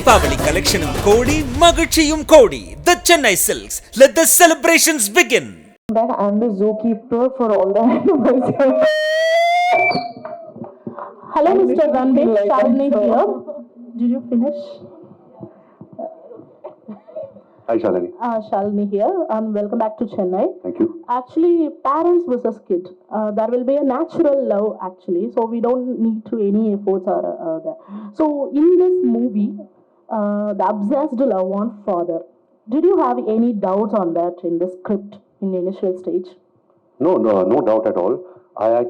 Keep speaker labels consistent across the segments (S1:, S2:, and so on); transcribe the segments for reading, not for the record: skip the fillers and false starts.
S1: Deepavali collection Kodi, Magachiyum Kodi. The Chennai Silks. Let the celebrations begin.
S2: That I'm the zookeeper for all the animals. Hello, Mr. Ranbir. Shalini here. Did you finish?
S3: Hi, Shalini.
S2: Shalini here. Welcome back to Chennai.
S3: Thank you.
S2: Actually, parents versus kid. There will be a natural love actually, so we don't need to any efforts or that. So in this movie, the obsessed love on father. Did you have any doubts on that in the script in the initial stage?
S3: No doubt at all. I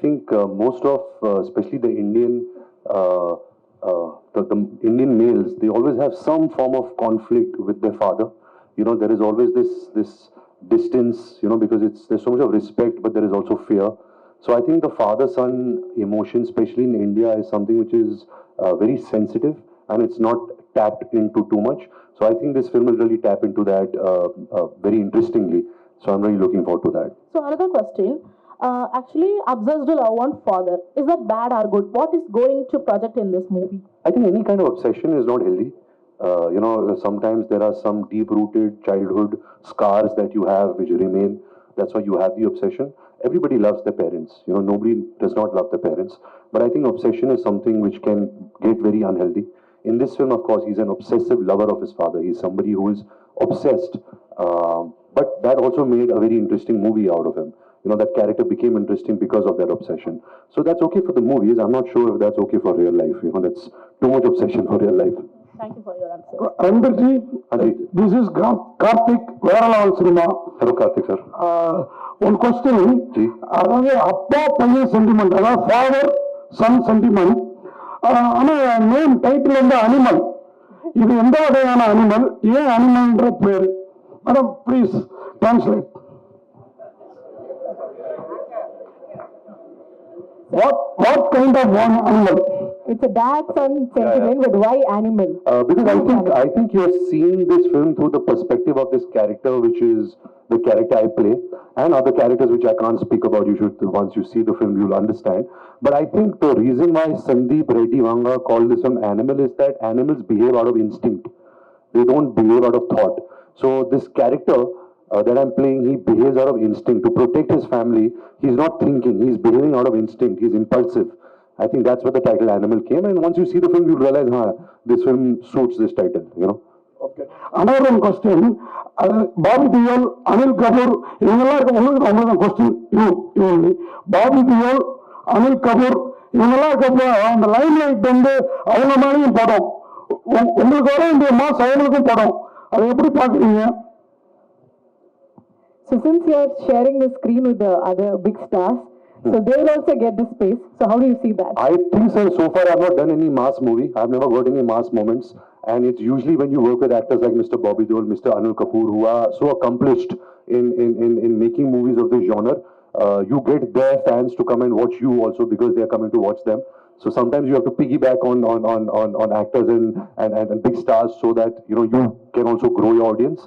S3: think most of, especially the Indian, the Indian males, they always have some form of conflict with their father. You know, there is always this distance, you know, because there's so much of respect, but there is also fear. So I think the father-son emotion, especially in India, is something which is very sensitive and it's not tapped into too much. So I think this film will really tap into that very interestingly. So I'm really looking forward to that.
S2: So another question. Actually, obsessed love on father. Is that bad or good? What is going to project in this movie?
S3: I think any kind of obsession is not healthy. You know, sometimes there are some deep-rooted childhood scars that you have which remain. That's why you have the obsession. Everybody loves their parents. You know, nobody does not love their parents. But I think obsession is something which can get very unhealthy. In this film, of course, he's an obsessive lover of his father. He's somebody who is obsessed. But that also made a very interesting movie out of him. You know, that character became interesting because of that obsession. So that's okay for the movies. I'm not sure if that's okay for real life. You know, that's too much obsession for real life.
S2: Thank you for your answer.
S4: Ranbirji, this is Karthik, Veralan cinema.
S3: Hello, Karthik sir.
S4: One question, அதாவது அப்பா பையன் sentiment, அதாவது father son sentiment. ஆனால் name title வந்து animal. இது எந்த வகையான animal, ஏன் அனிமல்ன்ற பேர்? Madam please translate. What kind of one animal?
S2: It's a dad-son sentiment, but why animal?
S3: Because I think you're seeing this film through the perspective of this character, which is the character I play, and other characters which I can't speak about. You should, once you see the film, you'll understand. But I think the reason why Sandeep Reddy Vanga called this film Animal is that animals behave out of instinct. They don't behave out of thought. So this character that I'm playing, he behaves out of instinct. To protect his family, he's not thinking. He's behaving out of instinct. He's impulsive. I think that's where the title Animal came. And once you see the film, you'll realize, this film suits this title, you know.
S4: Okay. Another one question. Bobby Deol, Anil Kapoor, இவங்கெல்லாம் உங்களுக்கு question you Bobby Deol, Anil Kapoor இவங்கெல்லாம் இருக்கப்போ அந்த line light வந்து அவங்க மேலேயும் படம், உங்களுக்கு வர வேண்டிய மாஸ் அவங்களுக்கும் படம், அதை எப்படி பார்க்குறீங்க?
S2: So since you are sharing the screen with the other big stars, so they will also get the space. So how do you see that?
S3: I think so far I've not done any mass movie. I've never got any mass moments. And it's usually when you work with actors like Mr. Bobby Deol, Mr. Anil Kapoor, who are so accomplished in making movies of this genre, you get their fans to come and watch you also because they are coming to watch them. So sometimes you have to piggyback on actors and big stars so that, you know, you can also grow your audience.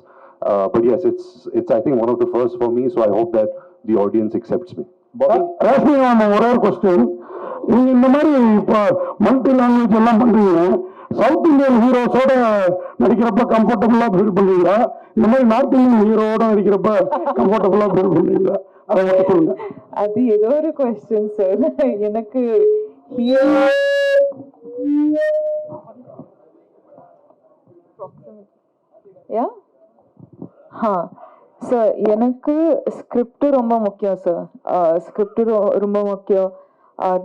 S3: But yes, it's I think one of the first for me, so I hope that the audience accepts me.
S4: Rashmika, ஒரே ஒரு question. நீங்க இந்த மாதிரி இப்போ multi language எல்லாம் பண்றீங்க, south Indian ஹீரோஸோட நடிக்கிறப்ப கம்ஃபர்டபுளா feel பண்ணுவீங்களா, இந்த மாதிரி நார்த் இந்தியன் ஹீரோட நடிக்கிறப்ப கம்ஃபர்டபுளா ஃபீல் பண்ணுவீங்களா? அதை மட்டும் சொல்லுங்க.
S5: அது ஏதோ ஒரு கொஸ்டின் சார். எனக்கு சார் எனக்கு ஸ்கிரிப்ட் ரொம்ப முக்கியம் சார். ஸ்கிரிப்ட் ரொம்ப முக்கியம்.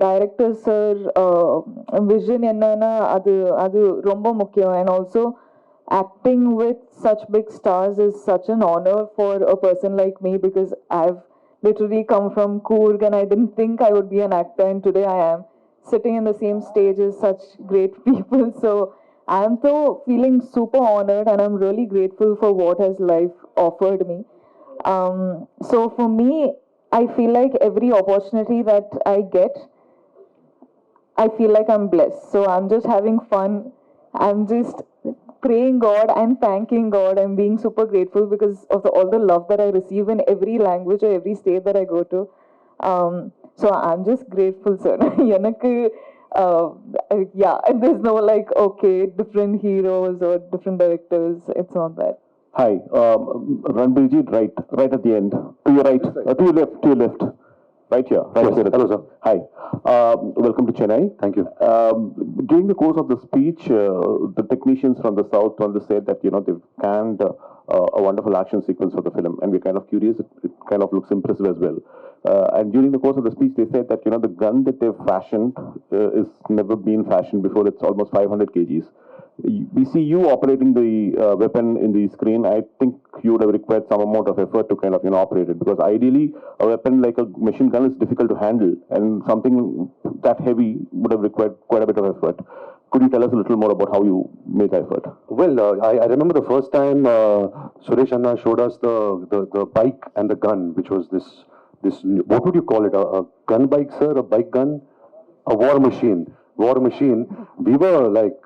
S5: டைரக்டர் சார் விஷன் என்னன்னா அது ரொம்ப முக்கியம். And also acting with such big stars is such an honour for a person like me because I've literally come from Coorg and I didn't think I would be an actor, and today I am sitting in the same stage as such great people. So I am so feeling super honored and I'm really grateful for what has life offered me. So for me, I feel like every opportunity that I get, I feel like I'm blessed. So I'm just having fun. I'm just praying God and thanking God and being super grateful because of all the love that I receive in every language or every state that I go to. So I'm just grateful, sir. எனக்கு Yeah, and there's no like, okay, different heroes or different directors. It's not that.
S6: Hi, Ranbir ji, right at the end. To your right, to your left. Right here, right
S3: Yes.
S6: here.
S3: Hello, sir.
S6: Hi, welcome to Chennai.
S3: Thank you.
S6: During the course of the speech, the technicians from the south told us said that they've canned a wonderful action sequence for the film, and we're kind of curious. It kind of looks impressive as well. And during the course of the speech, they said that the gun that they've fashioned is never been fashioned before. It's almost 500 kgs. We see you operating the weapon in the screen. I think you would have required some amount of effort to kind of operate it, because ideally a weapon like a machine gun is difficult to handle, and something that heavy would have required quite a bit of effort. Could you tell us a little more about how you made the effort?
S3: Well, I remember the first time Suresh Anna showed us the bike and the gun, which was this what would you call it? A gun bike, sir? A bike gun? A war machine. War machine. We were like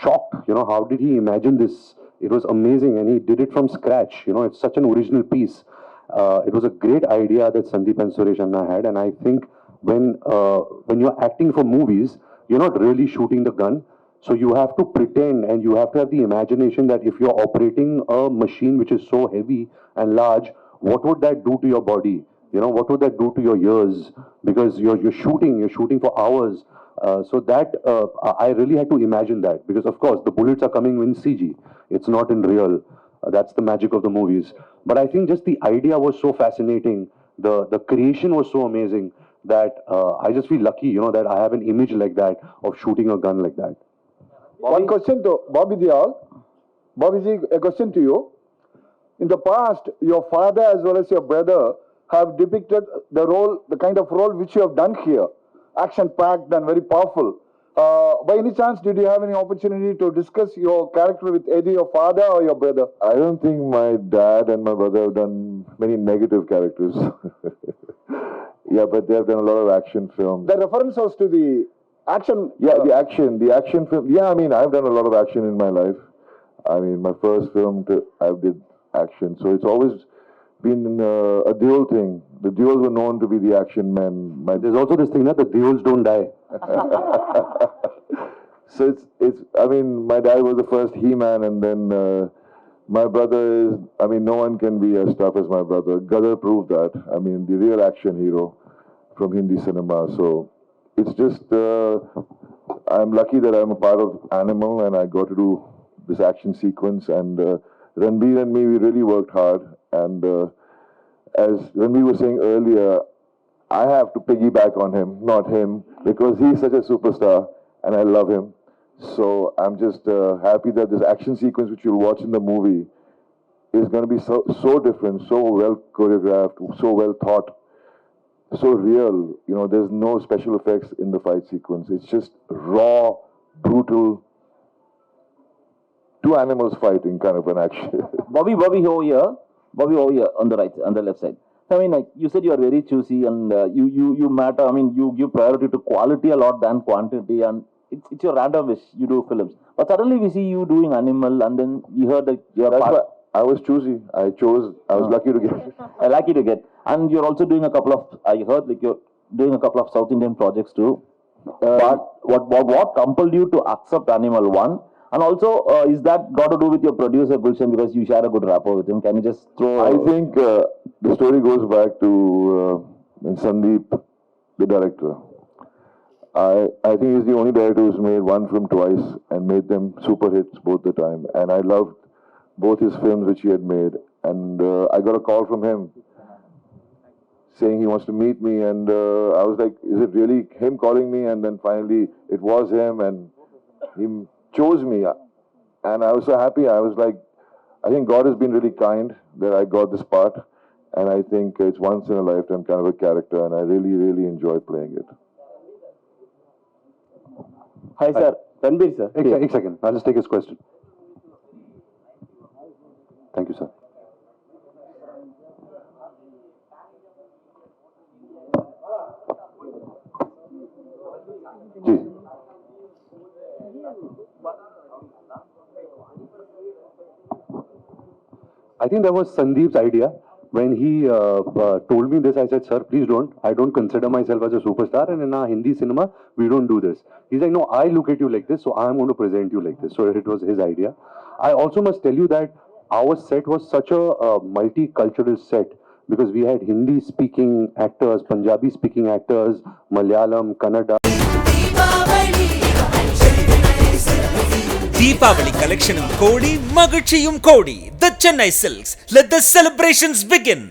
S3: shocked. How did he imagine this? It was amazing, and he did it from scratch. It's such an original piece. It was a great idea that Sandeep and Suresh Anna had, and I think when you're acting for movies, you're not really shooting the gun. So you have to pretend, and you have to have the imagination that if you're operating a machine which is so heavy and large, what would that do to your body? What would that do to your ears? Because you're shooting for hours. So that I really had to imagine that, because of course the bullets are coming in CG. It's not in real. That's the magic of the movies. But I think just the idea was so fascinating. The creation was so amazing that I just feel lucky, that I have an image like that of shooting a gun like that.
S7: One question to Bobby Deol. Bobby ji, a question to you. In the past, your father as well as your brother have depicted the kind of role which you have done here. Action-packed and very powerful. By any chance, did you have any opportunity to discuss your character with either your father or your brother?
S8: I don't think my dad and my brother have done many negative characters. Yeah, but they have done a lot of action films.
S7: The reference was to the action.
S8: Yeah, the action film. Yeah, I mean, I've done a lot of action in my life. I mean, my first film, I did action. So it's always been a Deol thing. The Deols were known to be the action men.
S3: There's also this thing that the Deols don't die.
S8: So I mean, my dad was the first He-Man, and then my brother is, I mean, no one can be as tough as my brother. Gadar proved that. I mean, the real action hero from Hindi cinema. So it's just, I'm lucky that I'm a part of Animal, and I got to do this action sequence. And Ranbir and me, we really worked hard. And as Ranbir was saying earlier, I have to piggyback on him, not him, because he's such a superstar, and I love him. So I'm just happy that this action sequence, which you'll watch in the movie, is going to be so different, so well choreographed, so well thought, so real. There's no special effects in the fight sequence. It's just raw, brutal, two animals fighting kind of an action.
S9: Bobby over here. Bobby over here on the right, on the left side. I mean, like you said, you are very choosy, and you matter. I mean, you give priority to quality a lot than quantity, and it's your random wish. You do films, but suddenly we see you doing Animal, and then we heard that you're part.
S8: I was choosy. I was lucky to get.
S9: Lucky to get, and you're also doing a couple of. I heard like you're doing a couple of South Indian projects too. But what compelled you to accept Animal 1? And also, is that got to do with your producer Gulshan, because you share a good rapport with him? Can you just throw?
S8: I think the story goes back to Sandeep, the director. I think he's the only director who's made one film twice and made them super hits both the time. And I loved both his films which he had made. And I got a call from him saying he wants to meet me. And I was like, is it really him calling me? And then finally it was him, and he chose me, and I was so happy. I was like, I think God has been really kind that I got this part, and I think it's once in a lifetime kind of a character, and I really, really enjoy playing it.
S9: Hi, sir. Ranbir, sir.
S3: A second. I'll just take his question. Thank you, sir. Ji. I think that was Sandeep's idea. when he told me this, I said, sir, please don't. I don't consider myself as a superstar, and in our Hindi cinema, we don't do this. He's like, no, I look at you like this, so I'm going to present you like this. So it was his idea. I also must tell you that our set was such a multicultural set, because we had Hindi speaking actors, Punjabi speaking actors, Malayalam, Kannada.
S1: Deepavali கலெக்ஷனும் கோடி மகிழ்ச்சியும் கோடி. The Chennai Silks. Let the celebrations begin.